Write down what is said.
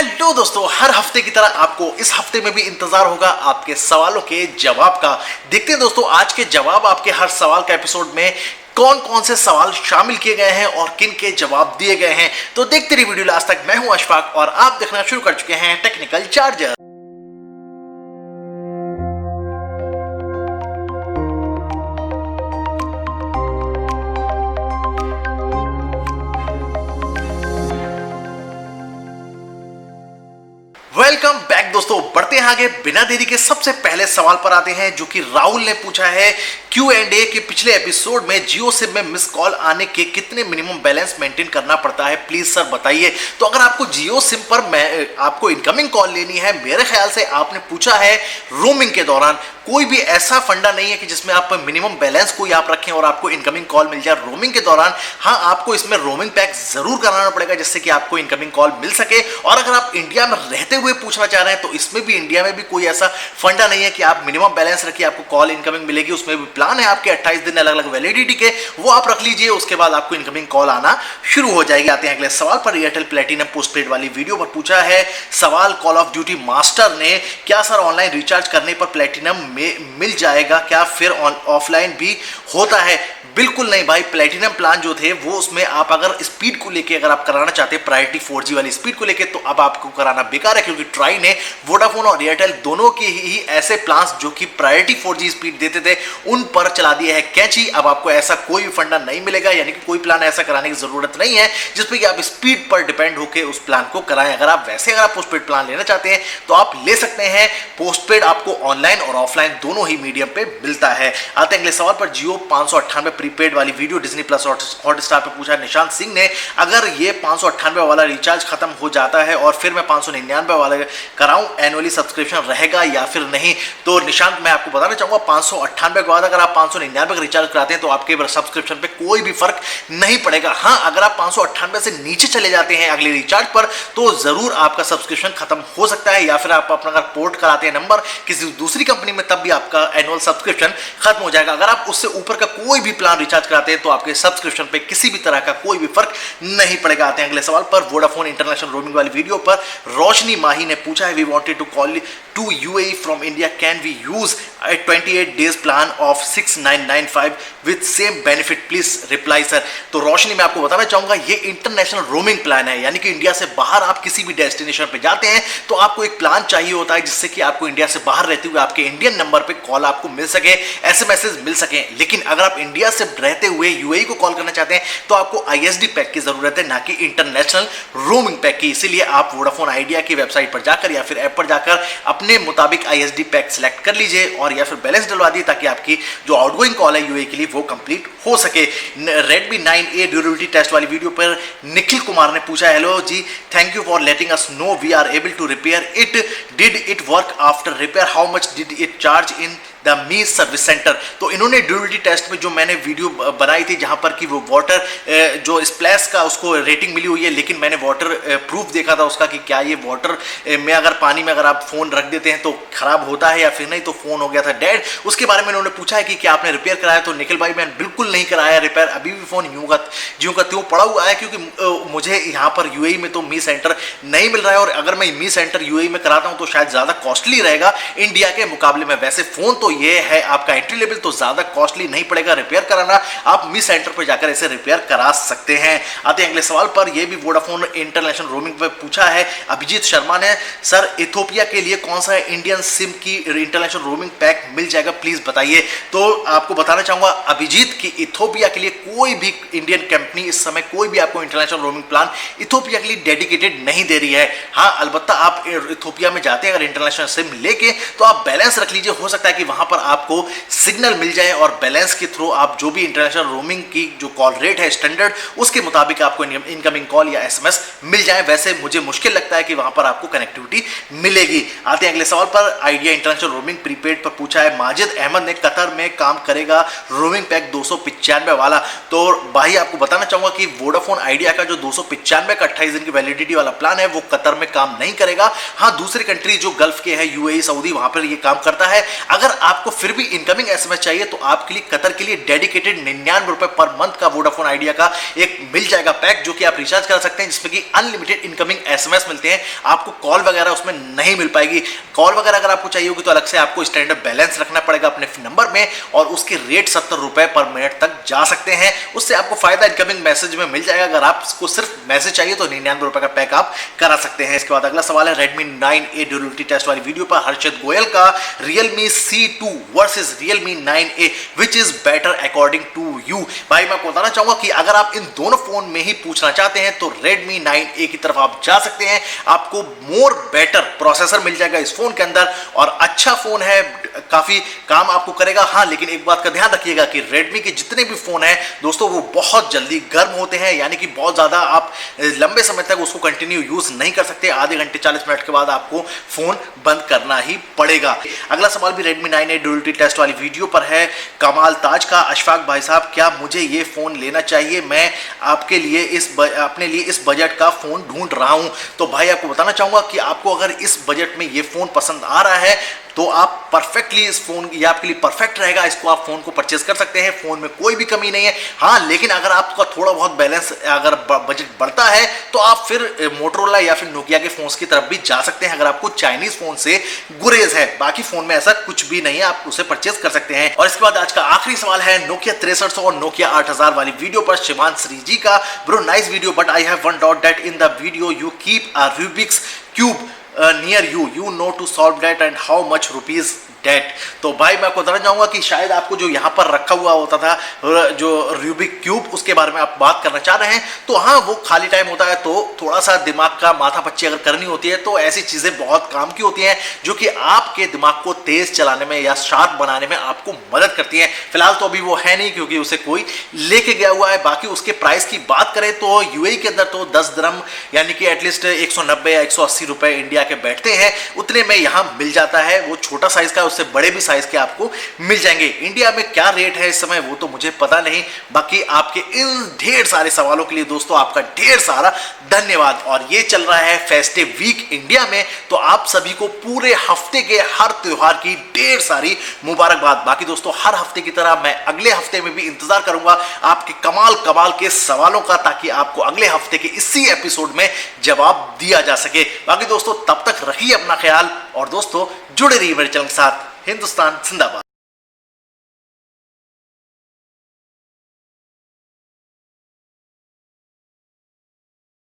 Hello दोस्तों, हर हफ्ते की तरह आपको इस हफ्ते में भी इंतजार होगा आपके सवालों के जवाब का। देखते हैं दोस्तों आज के जवाब आपके हर सवाल का एपिसोड में कौन कौन से सवाल शामिल किए गए हैं और किन के जवाब दिए गए हैं। तो देखते रहिए वीडियो लास्ट तक। मैं हूं अशफाक और आप देखना शुरू कर चुके हैं टेक्निकल चार्जर। वेलकम बैक दोस्तों, बढ़ते हैं आगे बिना देरी के। सबसे पहले सवाल पर आते हैं जो कि राहुल ने पूछा है Q&A के पिछले एपिसोड में। जियो सिम में मिस कॉल आने के कितने मिनिमम बैलेंस मेंटेन करना पड़ता है, प्लीज सर बताइए। तो अगर आपको जियो सिम पर आपको इनकमिंग कॉल लेनी है, मेरे ख्याल से आपने पूछा है रोमिंग के दौरान। कोई भी ऐसा फंडा नहीं है कि जिसमें आप मिनिमम बैलेंस कोई आप रखें और आपको इनकमिंग कॉल मिल जाए रोमिंग के दौरान। हाँ, आपको इसमें रोमिंग पैक जरूर कराना पड़ेगा जिससे कि आपको इनकमिंग कॉल मिल सके। और अगर आप इंडिया में रहते हुए पूछना चाह रहे हैं तो इसमें भी इंडिया में भी कोई ऐसा फंडा नहीं है कि आप मिनिमम बैलेंस रखिए आपको कॉल इनकमिंग मिलेगी। उसमें भी प्लान है आपके 28 दिन अलग अलग वैलिडिटी के, वो आप रख लीजिए, उसके बाद आपको इनकमिंग कॉल आना शुरू हो जाएगी। आते हैं अगले सवाल पर। एयरटेल प्लेटिनम पोस्टपेड वाली वीडियो पर पूछा है सवाल कॉल ऑफ ड्यूटी मास्टर ने, क्या सर ऑनलाइन रिचार्ज करने पर प्लेटिनम में मिल जाएगा, क्या फिर ऑफलाइन भी होता है? बिल्कुल नहीं भाई, प्लेटिनम प्लान जो थे वो उसमें आप अगर स्पीड को लेके अगर आप कराना चाहते हैं प्रायोरिटी 4G वाली स्पीड को लेके, तो अब आपको कराना बेकार है क्योंकि ट्राई ने वोडाफोन और एयरटेल दोनों की ही ऐसे प्लान्स जो कि प्रायोरिटी 4G स्पीड देते थे उन पर चला दिया है कैंची। अब आपको ऐसा कोई भी फंडा नहीं मिलेगा, यानी कि कोई प्लान ऐसा कराने की जरूरत नहीं है जिसपे कि आप स्पीड पर डिपेंड होकर उस प्लान को कराएं। अगर आप पोस्टपेड प्लान लेना चाहते हैं तो आप ले सकते हैं। पोस्टपेड आपको ऑनलाइन और ऑफलाइन दोनों ही मीडियम पे मिलता है। आते हैं अगले सवाल पर। जियो 598 प्रीपेड वाली वीडियो डिज्नी प्लस हॉटस्टार पे पूछा निशांत सिंह ने, अगर ये 598 वाला रिचार्ज खत्म हो जाता है और फिर मैं 599 वाला कराऊं, एनुअली सब्सक्रिप्शन रहेगा या फिर नहीं? तो निशांत, मैं आपको बताना चाहूंगा 598 के बाद अगर आप 599 का रिचार्ज कराते हैं तो आपके सब्सक्रिप्शन पे कोई भी फर्क नहीं पड़ेगा। हाँ, अगर आप 598 से नीचे चले जाते हैं अगले रिचार्ज पर तो जरूर आपका सब्सक्रिप्शन खत्म हो सकता है, या फिर आप अपना अगर पोर्ट कराते हैं नंबर किसी दूसरी कंपनी में तब भी आपका एनुअल सब्सक्रिप्शन खत्म हो जाएगा। अगर आप उससे ऊपर का कोई भी प्लान रिचार्ज कराते हैं तो आपके सब्सक्रिप्शन पे किसी भी तरह का कोई भी फर्क नहीं पड़ेगा। आते हैं अगले सवाल पर। वोडाफोन इंटरनेशनल रोमिंग वाली वीडियो पर रोशनी माही ने पूछा है, we wanted to call to UAE from India, can we use a 28 days plan of 6995 with same benefit, please reply sir. तो रोशनी, मैं आपको बताना चाहूंगा ये इंटरनेशनल रोमिंग प्लान है, यानी कि इंडिया से बाहर आप किसी भी डेस्टिनेशन पे जाते हैं तो आपको एक प्लान चाहिए होता है जिससे कि आपको इंडिया से बाहर रहते हुए आपके इंडियन नंबर पे कॉल आपको मिल सके, एसएमएस मिल सके। लेकिन अगर आप इंडिया से रहते हुए UAE को कॉल करना चाहते हैं तो आपको ISD पैक की जरूरत है, ना कि इंटरनेशनल रोमिंग पैक की। इसीलिए आप वोडाफोन आइडिया की वेबसाइट पर जाकर या फिर ऐप पर जाकर अपने मुताबिक ISD पैक सिलेक्ट कर लीजिए और या फिर बैलेंस डलवा दिए ताकि आपकी जो आउटगोइंग कॉल है UAE के लिए वो कंप्लीट हो सके। Redmi 9A ड्यूरेबिलिटी टेस्ट वाली वीडियो पर निखिल कुमार ने पूछा, hello ji, thank you for letting us know we are able to repair it, did it work after repair, how much did it charge in the Mi service centre? तो इन्होंने durability test में जो मैंने video बनाई थी जहां पर कि वो वाटर जो स्प्लैश का उसको रेटिंग मिली हुई है, लेकिन मैंने वाटर प्रूफ देखा था उसका कि क्या ये वाटर में अगर पानी में अगर आप फोन रख देते हैं तो खराब होता है या फिर नहीं। तो फोन हो गया था डेड। उसके बारे में उन्होंने पूछा है कि क्या आपने रिपेयर कराया? तो निखिल भाई, मैंने बिल्कुल नहीं कराया रिपेयर, अभी भी फोन ज्यों का त्यों पड़ा हुआ है क्योंकि मुझे यहाँ पर UAE में तो मी सेंटर नहीं मिल रहा है और अगर मैं मी सेंटर UAE में कराता हूँ तो शायद ज्यादा कॉस्टली रहेगा इंडिया के मुकाबले में। वैसे फोन तो ये है आपका एंट्री लेवल, तो ज्यादा कॉस्टली नहीं पड़ेगा रिपेयर कराना, आप मी सेंटर पर जाकर इसे रिपेयर करा सकते हैं। आते हैं अगले सवाल पर। यह भी वोडाफोन इंटरनेशनल रोमिंग पर पूछा है अभिजीत शर्मा ने, सर इथोपिया के लिए कौन सा इंडियन सिम की इंटरनेशनल रोमिंग पैक मिल जाएगा, प्लीज बताइए। तो आपको बताना चाहूंगा अभिजीत की इथोपिया के लिए कोई भी इंडियन कंपनी इस समय कोई भी आपको इंटरनेशनल रोमिंग प्लान इथोपिया के लिए डेडिकेटेड नहीं दे रही है। हाँ, अलबत्ता आप इथोपिया में जाते हैं अगर इंटरनेशनल सिम लेके तो आप बैलेंस रख लीजिए, हो सकता है कि वहां पर आपको सिग्नल मिल जाए और बैलेंस के थ्रू आप जो भी इंटरनेशनल रोमिंग की जो कॉल रेट है स्टैंडर्ड उसके मुताबिक आपको इनकमिंग कॉल या SMS मिल जाए। वैसे मुझे मुश्किल लगता है कि वहां पर आपको कनेक्टिविटी मिलेगी। आते हैं अगले सवाल पर। आइडिया इंटरनेशनल रोमिंग प्रीपेड पर में पूछा है माजिद अहमद ने, कतर में काम करेगा रोमिंग पैक 295 वाला। तो भाई आपको बताना चाहूंगा कि वोडाफोन आइडिया का जो 295 का 28 दिन की वैलिडिटी वाला प्लान है वो कतर में काम नहीं करेगा। हाँ, दूसरी कंट्री जो गल्फ के हैं, यूएई, सऊदी, वहां पर ये काम करता है। अगर आपको फिर भी इनकमिंग एसएमएस चाहिए तो आपके लिए कतर के लिए डेडिकेटेड 99 रुपए पर मंथ का वोडाफोन आइडिया का एक मिल जाएगा पैक, जो कि आप रिचार्ज कर सकते हैं, जिसमें कि अनलिमिटेड इनकमिंग एसएमएस मिलते हैं। आपको कॉल वगैरह उसमें नहीं मिल पाएगी। कॉल वगैरह अगर आपको चाहिए होगी तो अलग से आपको स्टैंडर्ड बैलेंस रखना पड़ेगा अपने नंबर में, और उसके रेट 70 रुपए पर मिनट तक जा सकते हैं। उससे आपको फायदा इनकमिंग मैसेज में मिल जाएगा। अगर आपको सिर्फ मैसेज चाहिए तो 99 रुपए का पैक आप करा सकते हैं। इसके बाद अगला सवाल है Redmi 9A ड्यूरेबिलिटी टेस्ट वाली वीडियो पर हर्षित गोयल का, Realme C2 versus Realme 9A which is better according to you. भाई मैं आपको बताना चाहूंगा कि अगर आप इन दोनों फोन में ही पूछना चाहते हैं तो Redmi 9A की तरफ आप जा सकते हैं। आपको मोर बेटर प्रोसेसर मिल जाएगा इस फोन के अंदर, और अच्छा फोन है, काफी काम आपको करेगा। हाँ, लेकिन एक बात का ध्यान रखिएगा कि Redmi के जितने भी फोन हैं दोस्तों वो बहुत जल्दी गर्म होते हैं, यानी कि बहुत ज्यादा आप लंबे समय तक उसको कंटिन्यू यूज नहीं कर सकते। आधे घंटे 40 मिनट के बाद आपको फोन बंद करना ही पड़ेगा। अगला सवाल भी Redmi 9A ड्यूरेबिलिटी टेस्ट वाली वीडियो पर है कमाल ताज का, अशफाक भाई साहब क्या मुझे ये फोन लेना चाहिए? मैं आपके लिए अपने लिए इस बजट का फोन ढूंढ रहा हूं। तो भाई आपको बताना चाहूंगा कि आपको अगर इस बजट में ये फोन पसंद आ रहा है तो आप परफेक्टली इस फोन, ये आपके लिए परफेक्ट रहेगा। इसको आप फोन को परचेज कर सकते हैं, फोन में कोई भी कमी नहीं है। हाँ, लेकिन अगर आपका थोड़ा बहुत बैलेंस, अगर बजट बढ़ता है तो आप फिर मोटरोला या फिर नोकिया के फोन्स की तरफ भी जा सकते हैं, अगर आपको चाइनीज फोन से गुरेज है। बाकी फोन में ऐसा कुछ भी नहीं है, आप उसे परचेज कर सकते हैं। और इसके बाद आज का आखिरी सवाल है नोकिया 6300 और नोकिया 8000 वाली वीडियो पर शिवान श्री जी का, bro nice video but I have one doubt that in the video you keep a Rubik's cube near you know to solve that and how much rupees that. तो भाई मैं आपको बताना चाहूंगा कि शायद आपको जो यहाँ पर रखा हुआ होता था जो रूबिक क्यूब, उसके बारे में आप बात करना चाह रहे हैं। तो हाँ, वो खाली टाइम होता है तो थोड़ा सा दिमाग का माथा पच्ची अगर करनी होती है तो ऐसी चीजें बहुत काम की होती हैं जो कि आपके दिमाग को तेज चलाने में या शार्प बनाने में आपको मदद करती हैं। फिलहाल तो अभी वो है नहीं क्योंकि उसे कोई लेके गया हुआ है। बाकी उसके प्राइस की बात करें तो यूएई के अंदर तो 10 दिरहम यानी कि एटलीस्ट 190 या 180 रुपए इंडिया के बैठते हैं, उतने में यहाँ मिल जाता है। वो छोटा साइज का, उससे बड़े भी साइज के आपको मिल जाएंगे। इंडिया में क्या रेट है इस समय वो तो मुझे पता नहीं। बाकी आपके इन ढेर सारे सवालों के लिए दोस्तों आपका ढेर सारा धन्यवाद। और ये चल रहा है फेस्टिव वीक इंडिया में, तो आप सभी को पूरे हफ्ते के हर त्योहार की ढेर सारी मुबारकबाद। बाकी दोस्तों हर हफ्ते की तरह मैं अगले हफ्ते में भी इंतजार करूंगा आपके कमाल कमाल के सवालों का, ताकि आपको अगले हफ्ते के इसी एपिसोड में जवाब दिया जा सके। बाकी दोस्तों तब तक रखिए अपना ख्याल, और दोस्तों जुड़े रहिए मेरे चैनल के साथ। हिंदुस्तान जिंदाबाद।